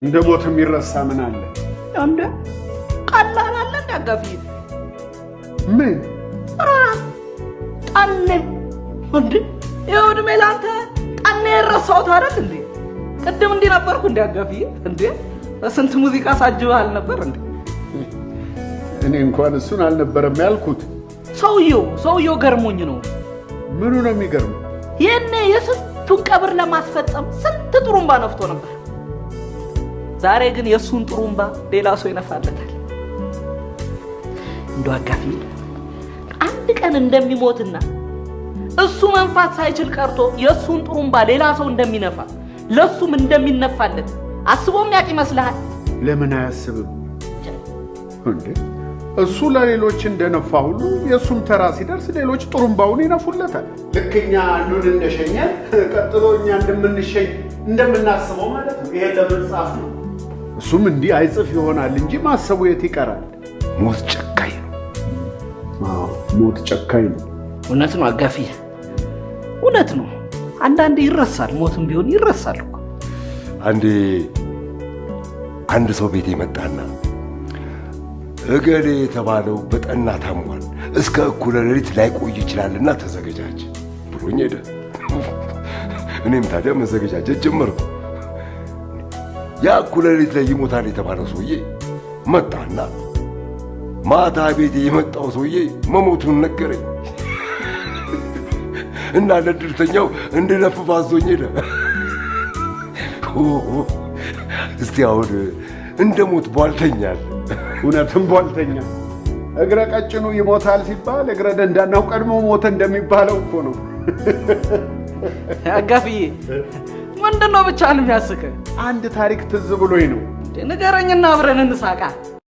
እንደ ሞት የሚረሳ ምን አለ? እንደ ቀላል አለ እንዳጋፊ ምን ጣኔ እንዴ ይሁን ሜላንተ ጣኔ ረሳው ታረክ እንዴ ቅድም እንዴ ነበርኩ እንዳጋፊ እንዴ በስንት ሙዚቃ ሳጅባል ነበር እንዴ እኔ እንኳን እሱን አልነበረም ያልኩት ሰውየው ገርሞኝ ነው ምኑ ነው የሚገርመው የኔ የስንቱን ቀብር ለማስፈጸም ስንት ጥሩምባ ነፍቶ ነበር ዛሬ ግን የሱን ጥሩምባ ሌላ ሰው ይነፋለታል እንደው አጋፊ አንድ ቀን እንደሚሞትና እሱ መንፋት ሳይችል ቀርቶ የሱን ጥሩምባ ሌላ ሰው እንደሚነፋ ለሱም እንደሚነፋለት አስቦም ያቅ ይመስልሃል ለምን አያስብም እንዴ እሱ ለሌሎች እንደነፋ ሁሉ የሱም ተራ ሲደርስ ሌሎች ጥሩምባውን ይነፉለታል ልክኛ አንዱን እንደሸኘን ቀጥሎኛ እንደምንሸኝ እንደምናስበው ማለት ነው ይሄ ለመጻፍ ነው እሱም እንዲህ አይጽፍ ይሆናል እንጂ ማሰቡ የት ይቀራል ሞት ጨካኝ ነው ሞት ጨካኝ ነው እውነት ነው አጋፊ እውነት ነው አንዳንዴ ይረሳል ሞትም ቢሆን ይረሳል እኮ አንድ ሰው ቤት ይመጣና እገሌ የተባለው በጠና ታሟል እስከ እኩለ ሌሊት ላይቆይ ይችላልና ተዘጋጃጅ ብሎኝ ሄደ እኔም ታዲያ መዘጋጃጀት ጀመርኩ ያ እኩለ ሌሊት ላይ ይሞታል የተባለው ሰውዬ መጣና ማታ ቤቴ የመጣው ሰውዬ መሞቱን ነገረኝ እና ለድርተኛው እንድለፍፍ አዞኝ ሄደ እስቲ አሁን እንደሞት ቧልተኛል እውነትም ቧልተኛ እግረ ቀጭኑ ይሞታል ሲባል እግረ ደንዳናው ቀድሞ ሞተ እንደሚባለው እኮ ነው አጋፊዬ ምንድነው ብቻ ነው የሚያስከ አንድ ታሪክ ትዝ ብሎኝ ነው ንገረኝና አብረን እንሳቃ